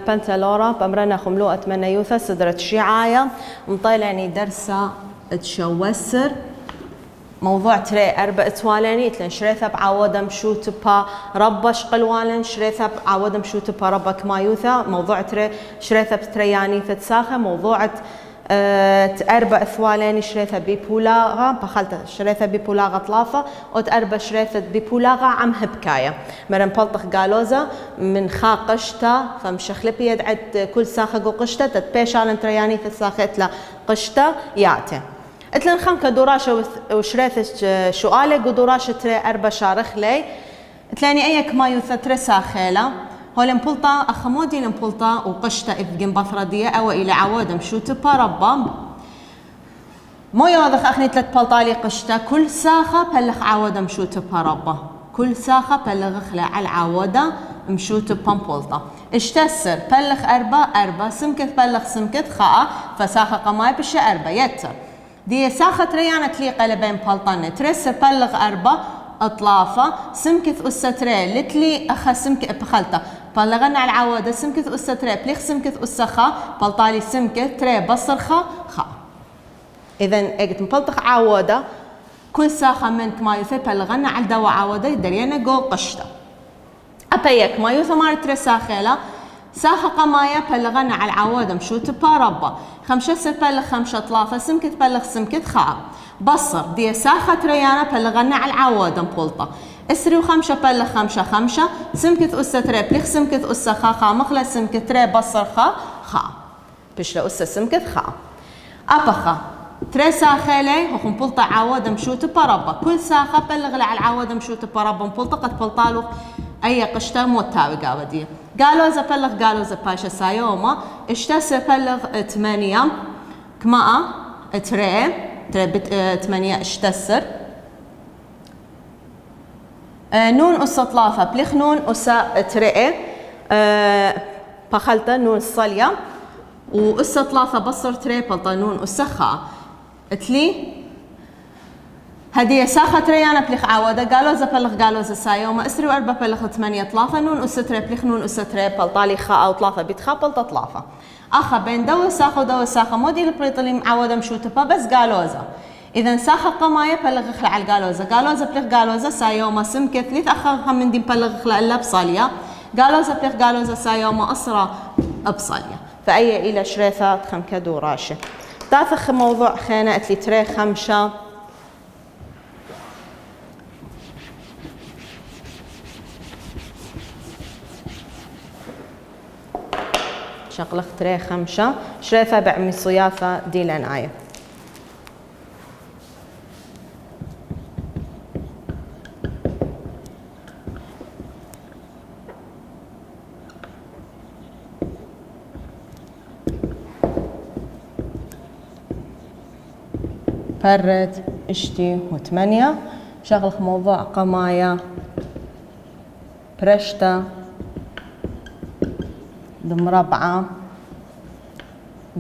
بنتلورا بمرنا خملوءة منيوثة صدرت شعاية مطيلاني درسة تشوسر موضوع تري أربع توالاني تلين شريثة بعودة مشوت با ربش قلوالن شريثة بعودة مشوت با ربك مايوثة موضوع تري شريثة بترياني فتساخة موضوع أربع ثوالاني شريثة بيبولاغة بخلت شريثة بيبولاغة طلافة أربع شريثة بيبولاغة عم هبكاية مرن بلطخ قالوزة من خا قشتا فمشخلبي يدعد كل ساخة قو قشتا تتبيش على ترياني فتساخة لا قشتا ياتي اتلن خم كدوراشة وشريثة شوالي قدوراشة تري أربع شارخ لي اتلاني أيك ما يوثتري ساخيلة هول مبلطة أخمودي مبلطة وقشتا إفجن بثردية أو إلى عوادم شو تبا ربا مو يوضخ أخني ثلاث بلطالي قشتا كل ساخة بلغ عوادم شو تبا ربا كل ساخة بلغ خلا على العوادة مشو تبا مبلطة اشتسر بلغ أربع سمكت بلغ سمكت خاء فساخة قماي بشي أربع يتر دي ساخة ريانة تليق لبين بلطانة ترسر بلغ أربع أطلافة سمكت أستري لتلي أخا سمكة بخلطة بلغنا على العوادة سمكت أستري بليخ سمكت أسخا بلطالي سمكت تري بصر خا إذن إجت مبلطخ عوادة كل ساخة منك ما يثي بلغنا على دواء عوادة دريانا جو قشطة أبيك ما يثي مار تري ساخيلا ساخة قمايا بلغنا على العوادة مشو تبا ربا خمسة بلغ خمسة طلافة سمكت بلغ سمكت خا بصر دي ساخة ريانا بلغنا على العوادة مبلطة اسري وخمسة بلغ خمسة سمكت أسة تري بليخ سمكت أسة خا مخلة سمكت تري بصر خا بشلا أسة سمكت خا أبخا تري ساخيلي هو مبلطة عوادة مشو تبا ربا كل ساخة بلغ على العوادة مشو تبا ربا مبلطة قد بلطالو أي قشتا موتاوي قاودية قالوا إذا بلغ قالوا إذا باشا سايوما اشتسر بلغ 8 كما تري 8 اشتسر نون أسا طلافة بليخ نون أسا تري بخلطة نون الصلية وأسا طلافة بصر تري بلطة نون أسا خا تلي هدي ساخة تريانا بليخ عوادة قالوا إذا بلغ قالوا إذا سايوما اسري وأربع بلغ 8 طلافة نون أسا تري بليخ نون أسا تري بلطالي خا أو طلافة بيتخا بلطة طلافة أخا بين دو ساخة ودو ساخة مودي البريطلي معودة مشوتبا بس قالوا إذا ساخة قماية بلغ خلع على قالوا إذا بلغ قالوا إذا سايوما سمكة ثلاث أخا هم من دي بلغ خلع إلا بصالية قالوا إذا بلغ قالوا إذا سايوما أسرى بصالية فأي إلى شريثات خم كدو راشة تاثخ موضوع خينا اتلي تري خمشة شغلق تري خمشة شريثة بعمي صيافة دي لناية فرد اشتي وثمانية شغلق موضوع قماية برشتة مربعة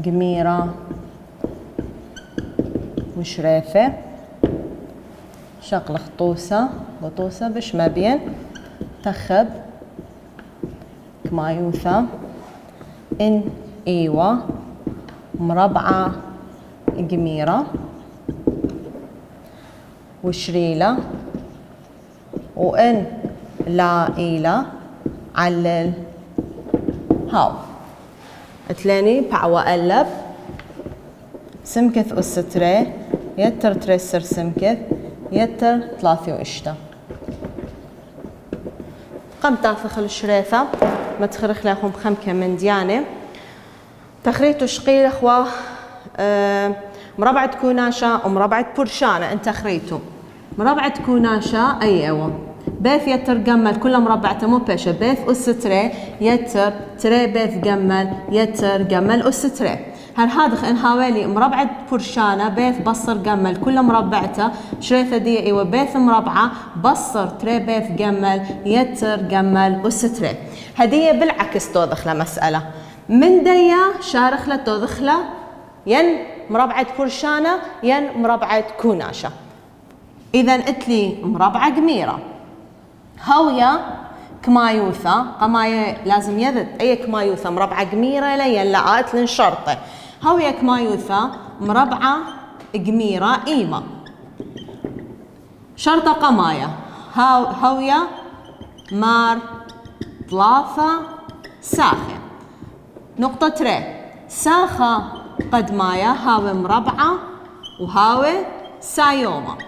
قميرة وشريفة شغلق طوسة وطوسة بش ما بين تخب كمايوثة إن إيوة مربعة قميرة وشريلة وإن لا إيلة علل هاو اتلاني بعوى ألب سمكث أستري يتر ترسر سمكث يتر 3 وإشتا قم تافخ الشريثة ما تخرخ لهم خمكة من ديانة تخريتو شقيل اخوة مربعة كوناشة ومربعة برشانة انت خريتو مربعة كوناشة ايوه بيث يتر جمل كل مربعته مو بيشة بيث أس تري يتر تري بيث جمل يتر جمل أس تري هذا إن حوالي مربعة برشانة بيث بصر جمل كل مربعته شريثة دي ايوه بيث مربعة بصر تري بيث جمل يتر جمل أس تري هدية بالعكس توضخ مسألة من ديا شارخ له توضخ له ين مربعة برشانة ين مربعة كوناشة إذا اتلي مربعة قميرة هوية كمايوثا قماية لازم يذد أي كمايوثا مربعة قميرة لين لقات لن شرطة هوية كمايوثا مربعة قميرة إيمة شرطة قماية هوية مار ثلاثة ساخة نقطة ري ساخة قد مايا هاوي مربعة وهاوي سايومة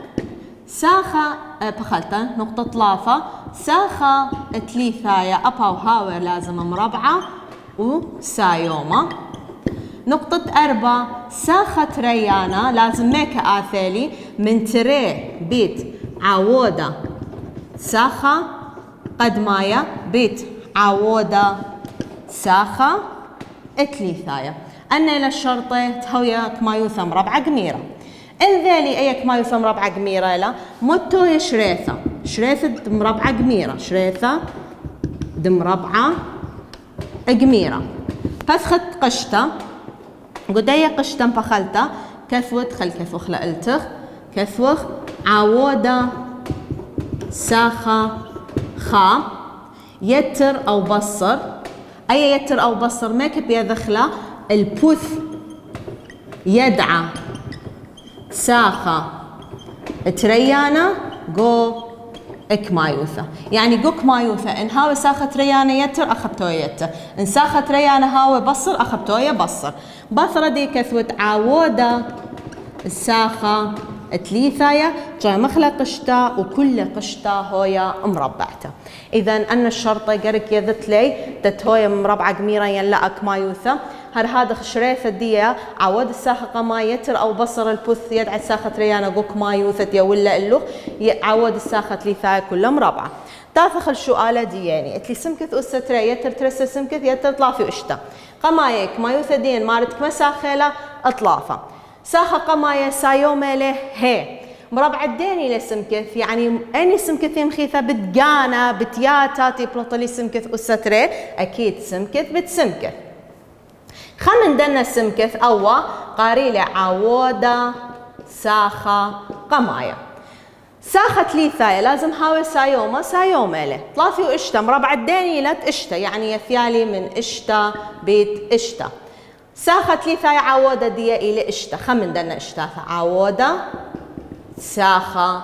ساخة بخلطة نقطة ثلاثة ساخة تليثايا أبا وهاوي لازم مربعة وسايومة نقطة أربعة ساخة ريانا لازم ميكا آثالي من تري بيت عودة ساخة قد مايا بيت عودة ساخة اتليثايا أن إلى الشرطة تهويا كمايوثا مربعة قميرة انذالي أي كمايوثا مربعة قميرة لا موتو شريثة شريثة مربعة قميرة شريثة مربعة قميرة فسخت قشطة قدية قشطة بخلطة كثوت خل كثوخ لألتخ كثوخ عودة ساخة خا يتر أو بصر أي يتر أو بصر ميك بيدخله البوث يدعى ساخة تريانة جو كمايوثا يعني جو كمايوثا إن هاوي ساخة ريانة يتر أخبتوه يتر إن ساخة ريانة هاوي بصر أخبتوه بصر بصرة دي كثوت عودة الساخة تليثايا جاي مخلق قشطة وكل قشطة هويا مربعته إذا أن الشرطة قرك يذت لي تتهويا مربعة قميرة ينلقى كمايوثا هذا شريثة ديا عود الساخة قما يتر أو بصر البث يدعي ساخة ريانا قوك مايوثة يا ولا اللغ عود الساخة تليثايا كلها مربعة تافخ السؤالة دي يعني اتلي سمكث أسترا يتر ترسل سمكث يتر طلافي أشتا قمايك مايوثة دين مارتك مساخيلة أطلافة ساخة قماية سايوميله هي مربع الديني لسمكث يعني أني سمكث مخيثة بتجانا بتياتا تبلطلي سمكث أسترا أكيد سمكث بتسمكث خمن دنا سمكث أوا قاريلة عودة ساخة قماية ساخة ليثايا لازم هاوي سايومة سايوميله طلافي وإشتا مربع الديني لت إشتا يعني يثيالي من إشتا بيت إشتا ساخة ليثايا عودة دي إلى إشتا خمن دنا إشتا عودة ساخة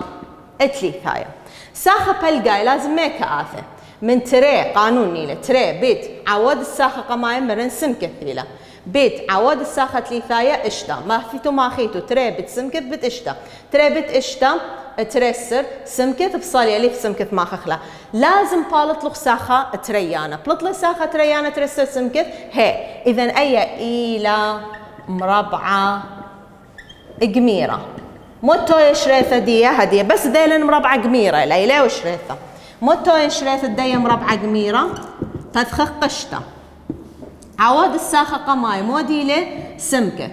اتليثايا ساخة بلقاي لازم ميكا آثة من تري قانون نيلة تري بيت عود الساخة قماية مرن سمكث ثيلة بيت عود الساخة تليثايا إشتا ما فيتو ما خيتو تري بيت سمكث بيت إشتا تري بيت إشتا ترسر سمكث بصالي أليف سمكث ما خخلا لازم بالطلق ساخة تريانا بلطلق ساخة تريانا ترسر سمكث هي إذن أي إلى مربعة قميرة موتو شريثة دي هدية بس ذيلن مربعة قميرة ليلة وشريثة موتو شريثة دي مربعة قميرة تدخخ قشطة عواد الساخة قماي موديلة سمكة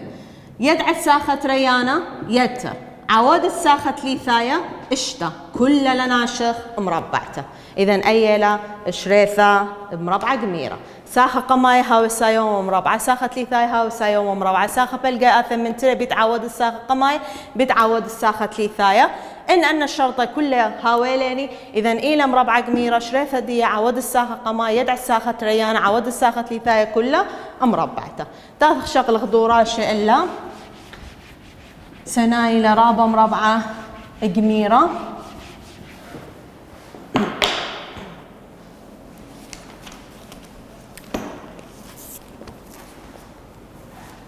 يدعى الساخة ريانا يتر عواد الساخة ليثايا اشتا كل لناشخ مربعته إذن أيلا شريثة مربعة قميرة ساخة قماي هاوي سايوم مربعة ساخة ليثايا هاوي سايوم مربعة ساخة بلقى آثم من تري بيتعود الساخة قماي بيتعود الساخة ليثايا أن الشرطة كلها هاويليني إذن إلى مربعة قميرة شريثة دي عود الساخة قماي يدعي الساخة ريانا عود الساخة ليثايا كلها مربعته تاخ شغل خضوراش إلا سنايلة رابة مربعة قميرة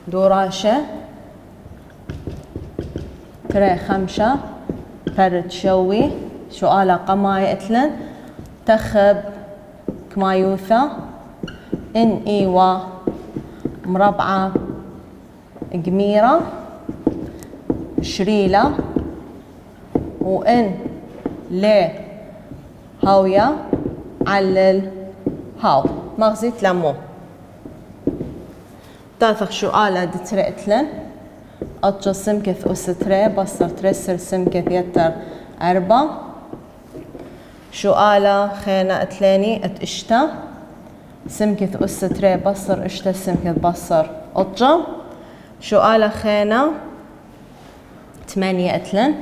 دوراشة تري خمسة فرد شوي سؤالة قماية اتلن تخب كمايوثة إن إيوا مربعة قميرة شريلة وإن لي هاوية علل هاو مغزيت لمو تاثخ سؤالة دترئتلن أتجا سمكث أستري بصر ترسر سمكث يتر أربع سؤالة خينا أتلاني أتشتا سمكث أستري بصر اشتا سمكث بصر أتجا سؤالة خينا 8 أتلن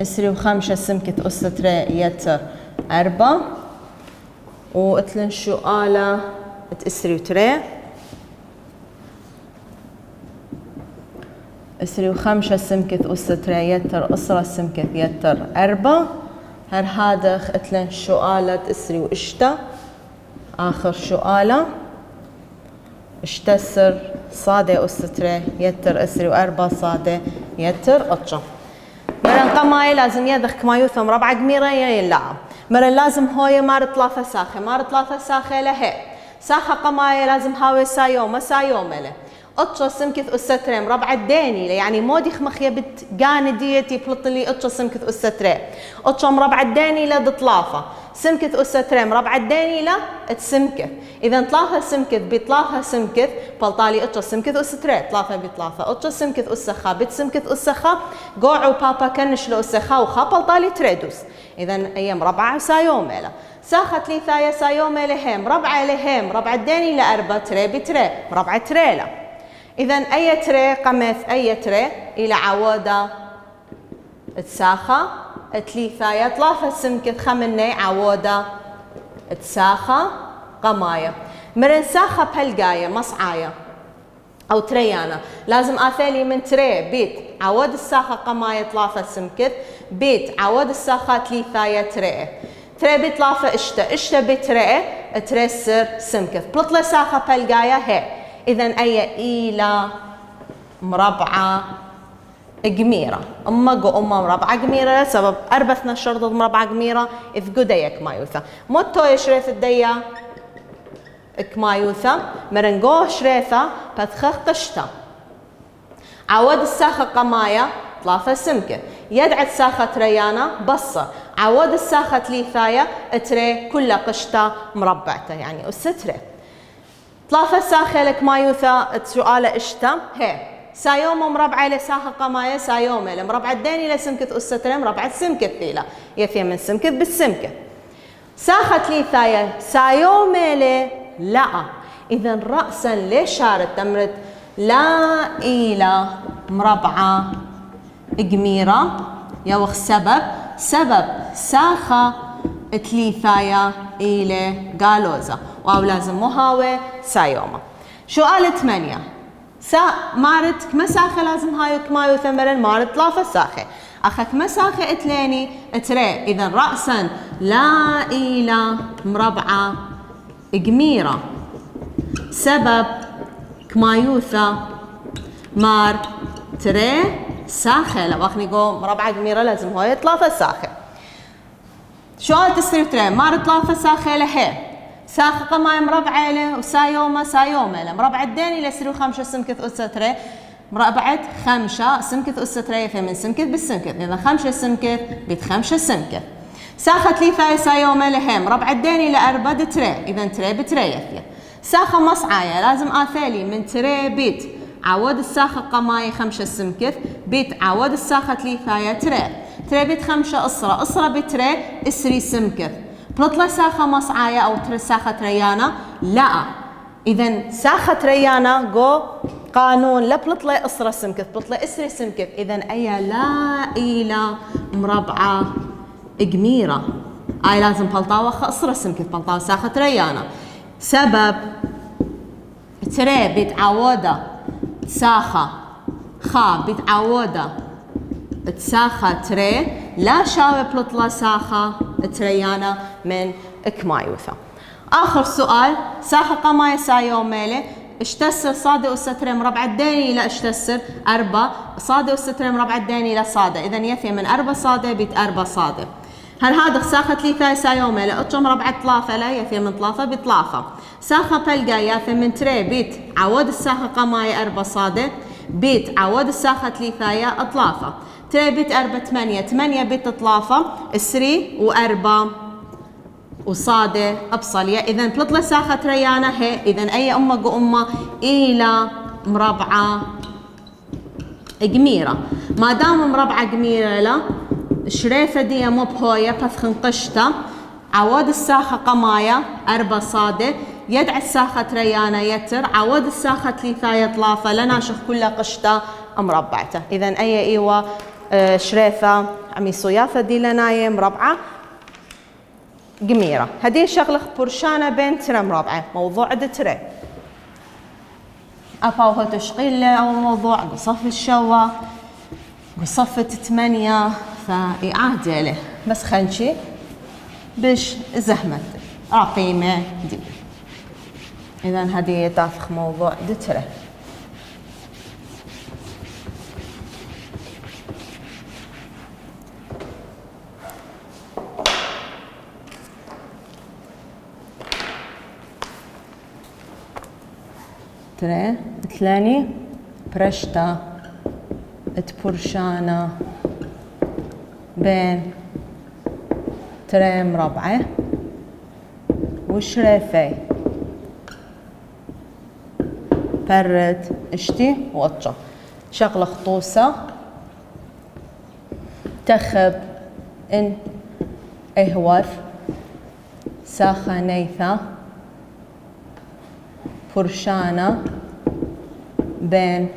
اسري وخمسة سمكة أستري يتر 4 وقتلن شو آلة تأسري وتري أسري وخمسة سمكة أستري يتر أسرة سمكة يتر 4 هر هذا قتلن شو آلة تأسري وإشتا آخر شو آلة اشتسر صادة أستري يتر أسري و4 صادة يتر أطشة مرن قماي لازم يدخ كمايوثم ربع قميرة يلا مرن لازم هوي مار 3 ساخة مار 3 ساخة لهي ساخة قماي لازم هاوي سايومة له أطشة سمكة أستريم ربع الداني يعني مودي خمخية بتقان ديتي بلطلي أطشة سمكة أستريم أطشة مربع الداني لا دطلافة سمكة أستريم ربع الداني لا تسمكة إذا 3 سمكة ب3 سمكة بلطالي أطشة سمكة أستريم 3 ب3 أطشة سمكة أسخة بتسمكة أسخة قوع وبابا كنش لأسخة وخا بلطالي تريدوس إذا أي مربع سايوميلا ساخت لي ثايا سايوميلا هم ربع لهم ربع الداني ل4 تري بتري مربع تريلا إذا أي تري قمث أي تري إلى عوادة تساخة تليثايا 3 سمكة خمني عوادة تساخة قماية مرن ساخة بهالقاية مصعاية أو تريانا لازم آثالي من تري بيت عواد الساخة قماية 3 سمكة بيت عواد الساخة تليثايا تري بيت 3 اشتا بتري تري سر سمكة بلطلة ساخة بهالقاية هي إذا أي إلى مربعة قميرة أما مربعة قميرة سبب أربثنا الشرطة مربعة قميرة إذ قديك مايوثا موتو يشريث الديا كمايوثا مرنقوه شريثة بتخخ قشتا عود الساخة قماية 3 سمكة يدعت ساخة ريانا بصة عود الساخة تليثايا تري كلها قشتا مربعته يعني أستري 3 ساخة لك مايوثا سؤال اشتا هي سايوم مربعة لساخة قماية سايومة لمربع الداني لسمكة أستري مربع السمكة ثيلة يثي من سمكة بالسمكة ساخة ليثايا سايومة لا إذا رأسا ليش شارت تمرد لا إلى مربعة قميرة يوخ سبب ساخة تليثايا إلى قالوزة واو لازم مهاوي سايومة سؤال 8 مارت كما ساخة لازم هايو كمايو ثمرن مارت 3 ساخة أخذ كما ساخة اتلاني تري إذا رأسا لا إلى مربعة قميرة سبب كمايوثا مار تري ساخة لو أخني قو مربعة قميرة لازم هاي 3 ساخة سؤال تسري تري مار 3 ساخة لهي ساخة قماية مربعة له وسايومة له مربع الداني لسري 5 سمكة أستري مربعة 5 سمكة أستري في من سمكة بالسمكة إذا 5 سمكة بيت 5 سمكة ساخة ليثايا سايومة لهي مربع الداني ل4 تري إذا تري بتري ساخة مصعاية لازم آثالي من تري بيت عواد الساخة قماية 5 سمكة بيت عواد الساخة ليثايا تري بيت 5 أسرة بتري اسري سمكة بلطلة ساخة مصعاية أو ساخة ريانا لا إذا ساخة ريانا جو قانون لا بلطلة أسرة سمكة بلطلة اسري سمكة إذا أي لا إلى مربعة قميرة أي لازم بلطاوة أسرة سمكة بلطاوة ساخة ريانا سبب تري بيتعودة ساخة خا بيتعودة تساخة تري لا شاوي بلطلة ساخة تريانا من كمايوثا آخر سؤال ساخة قماية سايوميلي اشتسر صادة أستري مربع الداني لا اشتسر 4 صادة أستري مربع الداني لا صادة إذا يثي من 4 صادة بيت 4 صادة هل هذا ساخة ليثايا سايوميلي أطشو مربع 3 لا يثي من 3 ب3 ساخة بلقا يثي من تري بيت عواد الساخة قماية 4 صادة بيت عواد الساخة ليثايا 3 تري بيت 4 8 بيت 3 3 و4 وصادة أبصلية إذا بلطلة ساخة ريانا هي إذا أي أمة إلى مربعة قميرة ما دام مربعة قميرة لا شريفة دي مو بهوية بثخن قشطة عواد الساخة قماية 4 صادة يدع الساخة ريانا يتر عواد الساخة ليثايا 3 لنا شوف كلها قشطة مربعته إذا أي إيوة شريفة عمي صيافة دي لناية مربعة قميرة. هدي شغلة برشانة بين ترى مربعة، موضوع عند ترى أبا وهو تشغيل أو موضوع قصف الشوا قصفة 8 فإعادة له بس خنشي بش زحمة رقيمة دي. إذا هدي تافخ موضوع دترة. ترى تلاني برشتا تبرشانا بين ترى مربعة وشريفي برد اشتي وطشة شغلة خطوسة تخب ان اهوث ساخنيثة فرشانة بين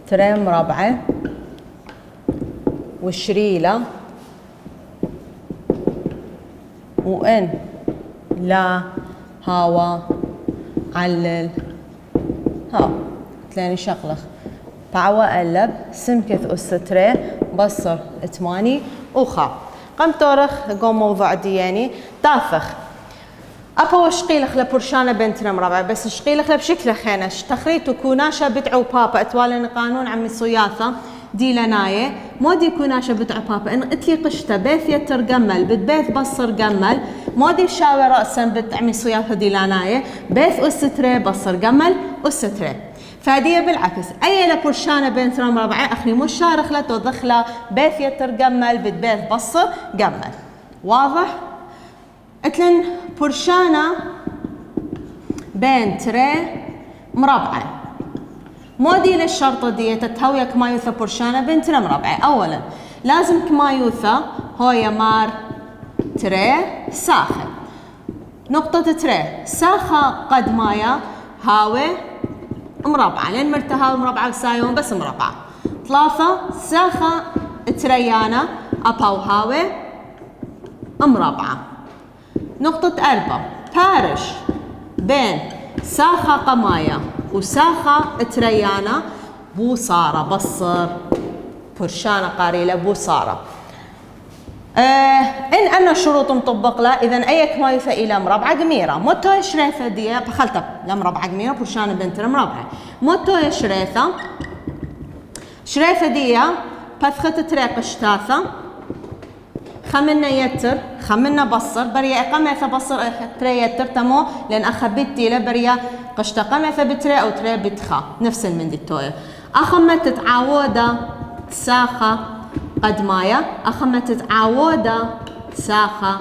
ترى مربعة وشريلة وإن لا هوا علل ها تلاني شغلة بعوى قلب سمكث أستري بصر 8 وخا قم تورخ قوم موضوع دياني تافخ أبا وشقيلخ لبرشانة بنتنا مربعة بس شقيلخ بشكل خينش تخريتو كوناشا بتعو بابا اتوالن قانون عمي صياثة دي لناية مودي كوناشا بتعو بابا ان اتلي قشتا بيث يتر قمل بتبيث بصر قمل مودي شاوي رأسا بتعمي صياثة دي لناية بيث أستري بصر قمل أستري فهدية بالعكس أي لبرشانة بنتنا مربعة أخري مش شارخ لتو ضخلة بيث يتر قمل بتبيث بصر قمل واضح؟ اتلن برشانة بين تري مربعة مودي للشرطة دي تتهوية كما يوثى برشانة بين تري مربعة. أولا لازم كما يوثى هو يمار تري ساخة نقطة تري ساخة قد مايا هاوي مربعة لأن مرتهاوي مربعة وسايون بس مربعة. 3 ساخة تريانا أباو هاوي مربعة. نقطة 4 بارش بين ساخة قماية وساخة تريانا بوصارة بصر برشانة قاريلة بوصارة. إن أن شروط مطبق له إذا أيك ما يوثى إلى مربعة قميرة موتو شريثة دي بخلطة لمربعة قميرة برشانة بنت مربعة موتو شريثة دي بثخة تريق اشتاثة خمنا يتر خمنا بصر بريا قمث بصر تري يتر تمو لأن أخبتي لبريا قشتا قمث بتري أو تري بتخا نفس المندي التوي أخمت تعاودة ساخة قد مايا أخمت تعاودة ساخة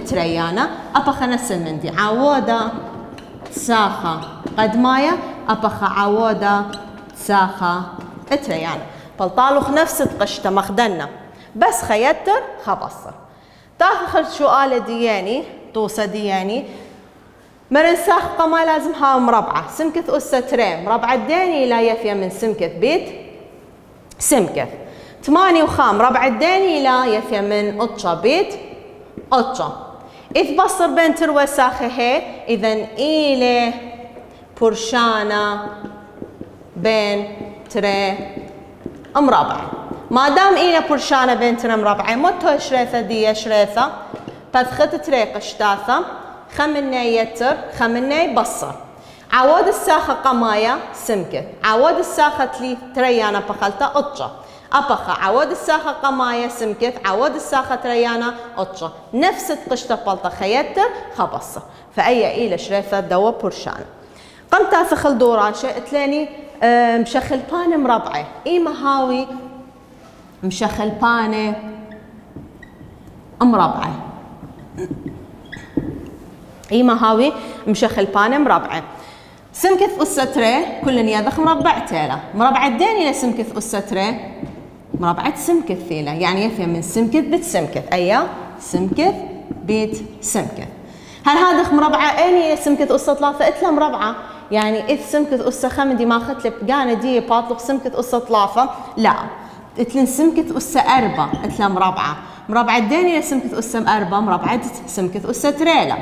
تريانا أبخ نفس المندي عاودة ساخة قد مايا أبخ عاودة ساخة تريانا فالطالوخ نفس قشتا مخدنا بس خيتر خبصر. تاخذ سؤال دياني توصى دياني مرن ساخ قما لازم ها مربعة سمكث أسة تري مربعة ديني لا يفيا من سمكث بيت سمكث 8 وخام مربعة ديني لا يفيا من أطشة بيت أطشة. إذ بصر بين تروى ساخة هي إذن إيلي برشانة بين تري مربعة ما دام إلى برشانة بنتنا مربعة متو شريثة دي شريثة بثخت تريق اشتاثة خمنا يتر خمنا بصر عواد الساخة قماية سمكة عواد الساخة تريانا بخلطة أطشة أبخا عواد الساخة قماية سمكة عواد الساخة تريانا أطشة نفس قشطة بلطة خيتر خبصة فأي إلى شريثة دوا برشانة. قمت أثخل دوراشة اتلاني مشخل بان مربعة إيما هاوي مشخل بانة مربعة إيما هاوي مشخل بانة مربعة سمكث أسة تري كلن يذخ مربع تيلا مربع الديني لسمكث أسة تري مربعة سمكث ثيلة يعني يفيا من سمكث بيت سمكث أيا سمكث بيت سمكث. هل هذا مربعة أني سمكث أسة 3 إتلا مربعة يعني إذ سمكث أسة 5 دي ما أخذت لي بقانة دي باطلق سمكث أسة 3 لا اتلن سمكة أسا 4 اتلا مربعة. مربع الداني لسمكة أسا 4 مربعة سمكة أسا تريلا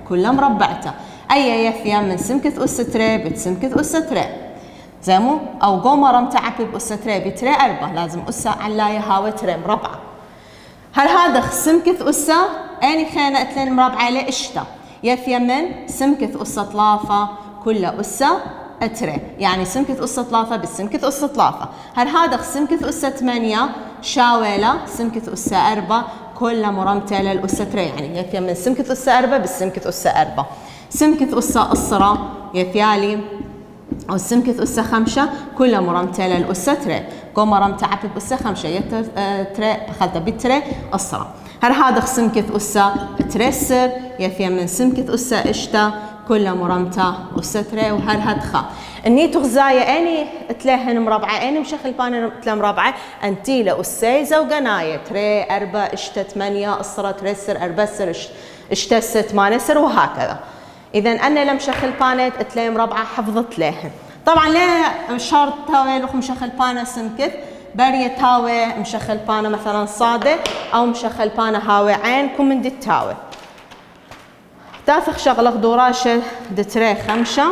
كلها مربعتها. أي يثيا من سمكة أسا تري بتسمكة أسا تري زيمو أو قمرة متعبي بأسا تري بتري 4 لازم أسا علاية هاوي تري مربعة. هل هذا سمكة أسا أني خينا اتلن مربعة لإشتا يثيا من سمكة أسا طلافة كلها أسا تري يعني سمكة أسا طلافة بالسمكة أسا طلافة. هل هذا سمكة أسا 8 شاويلة سمكة أسا 4 كلها مرمتة للأسا تري يعني يثيا من سمكة أسا 4 بالسمكة أسا 4. سمكة أسا أسرة يثيالي أو سمكة أسا 5 كلها مرمتة للأسا تري قوم مرمتة عبي بأسا 5 يتر تري أخذتها بالتري أسرة. هل هذا سمكة أسا تريسر يثيا من سمكة أسا إشتا كلها مرمتة أسا تري. وهل هدخا اني تغزاية اني تلاهن مربعة اني مشخل بان تلا مربعة انتيلا أسيزة وقناية تري 4 إشتا 8 أسرة تريسر 4 سر إشتا 6 8 سر وهكذا. إذا أنا لم شخل بانت تلاقي مربعة حفظت لهن. طبعا لا شرط تاوي لخ مشخل بانا سمكت بريه تاوي مشخل بانا مثلا صادة أو مشخل بانا هاوي عين كم من دي تاوي. تافخ شغلق دوراشة دتري 5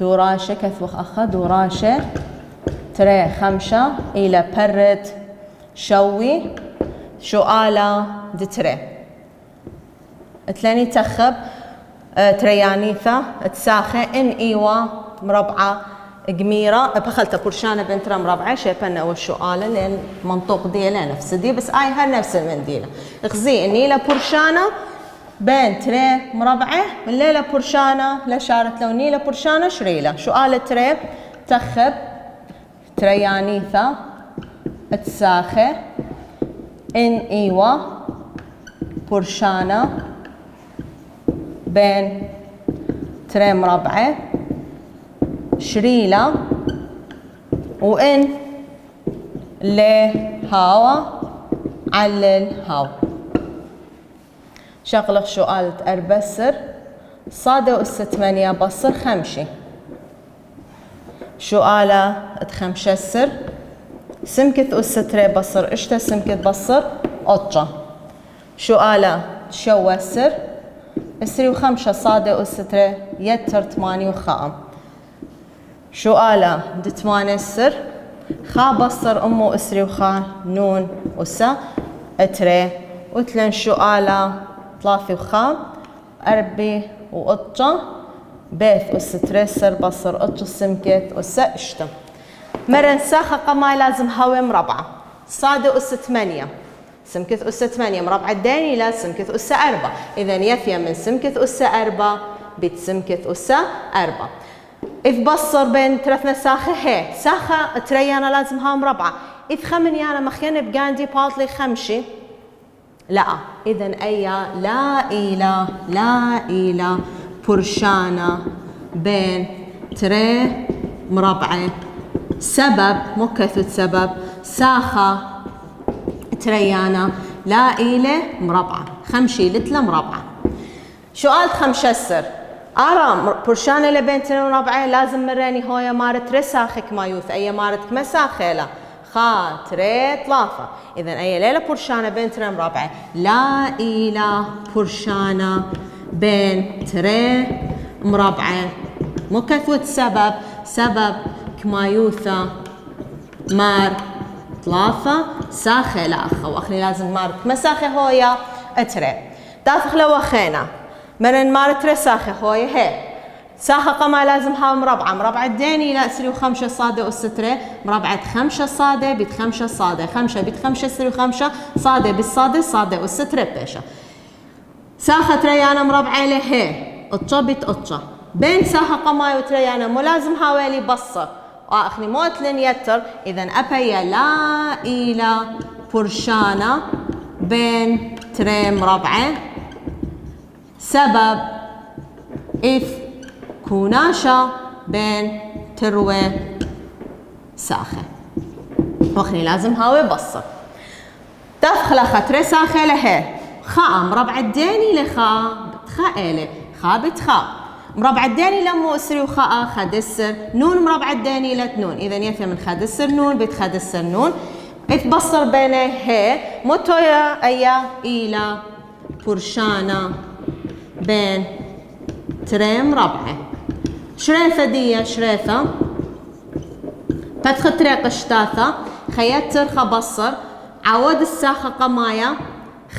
دوراشة كثوخ أخا دوراشة تري 5 إلى برد شوي شؤالة دتري تلاني تخب تريانيثة تساخة إن إيوة مربعة قميرة بخلتها برشانة بنترا مربعة شايفنا والشؤالة لأن منطوق ديلا نفس دي بس آي هل نفس المنديلة اخزي إني لا برشانة بين تري مربعة والليلة برشانة لا شارت لو نيلة برشانة شريلة شؤالة تري تخب تريانيثة تساخة إن إيوة برشانة بين تري مربعة شريلة وإن لي هاوا علل هاو. شغلق شؤالة 4 سر صادة أس 8 بصر 5 شؤالة 5 سر سمكة أس 3 بصر إشتا سمكة بصر أطشة شؤالة شوى سر اسري و5 صادة أس 3 يتر 8 وخام شؤالة د 8 سر خا بصر أمو اسري وخا نون أسا أتري وتلن شؤالة 3 وخا 4 وقطة بيث أس 3 سر بصر قطة سمكة أسا إشتا مرن ساخة قما لازم هاوي مربعة صادة أس 8 سمكة أس 8 مربع الداني لا سمكة أس 4 إذا يثيا من سمكة أس 4 بيت سمكة أس 4. إذ بصر بين ثلاثنا ساخة هي ساخة تريانا لازم ها مربعة إذ خمن يانا مخينا بقاندي باطلي 5 لا إذا أي لا إلى برشانة بين تري مربعة سبب مو كثوت سبب ساخة تريانا لا إلى مربعة 5 لتلا مربعة. سؤال 5 سر أرى برشانة لبين تري مربعة لازم مراني هويا مارت رساخك ما يوث أي مارت مساخة لا خا تري طلافة. إذا أي ليلة برشانة بين تري مربعة لا إلى برشانة بين تري مربعة مو كثوت سبب كما يوثا مار طلافة ساخة لا أخا وأخلي لازم مارت مساخة هويا أتري تافخ لو أخينا مرن مارت رساخة هويا هي ساخة قما لازم ها مربعة الديني لا سري و5 صادة أس تري مربعة 5 صادة بيت 5 صادة 5 بيت 5 سري و5 صادة بالصادة صادة أس تري بيشة ساخة تريانا مربعة لهي قطة بيت قطة بين ساخة قما وتريانا مو لازم هاويلي بصة وآخني موت لن يتر إذا أبيا لا إلى برشانة بين تري مربعة سبب إف كوناشا بين تروي ساخة وآخني لازم هاوي بصة تفخل خطري ساخة لهي خاء مربعة ديني لخاء بتخاء إلي خاء بتخاء مربع الداني لمو اسري وخاء خدسر نون مربع الداني لتنون إذا يثي من خدسر نون بيت خدسر نون يتبصر بين هي متويا أيا إلى برشانا بين تريم ربعه شريفة دي شريفة فتخ طريق اشتاثة خيتر خبصر عود الساخة قمايا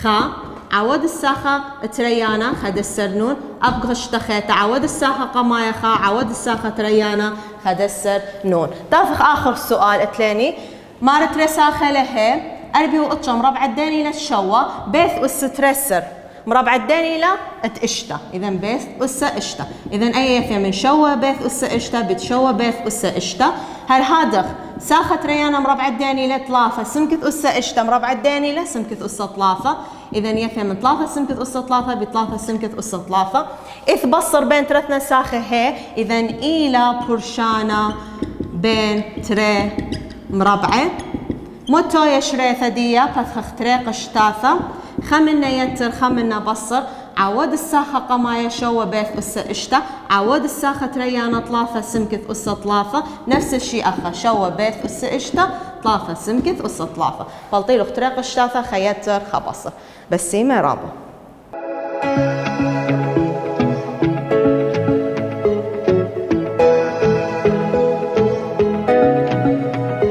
خا عود الساخة تريانا خد السرنون أبقى اشتخيت عود الساخة قمايا خا عود الساخة تريانا خد السر نون طافخ آخر سؤال اتلاني مارت رساخة لهي أربي وقتشا مربع الداني للشوا بيث أس ترسر مربع الداني لا اتشتا إذا بيث أس اشتا إذا أي يفيا من شوا بيث أس اشتا بتشوا بيث أس اشتا هل هادخ ساخة ريانا مربع الداني لطلافة سمكت أس اشتا مربع الداني لا سمكت أس طلافة إذا يفيا من طلافة سمكت أس طلافة بطلافة سمكت أس طلافة إث بصر بين ترثنا ساخة هي إذا إلى برشانا بين تري مربعه موتو يشريثة ديا فتخ طريق اشتاثة خمنا يتر خمنا بصر عود الساخة قمايا شو بيث أس اشتا عود الساخة تريانا طلافة سمكت أس طلافة نفس الشيء أخا شو بيث أس اشتا طلافة سمكت أس طلافة فالطيلو طريق اشتاثة خيتر خبصر بسيمة رابو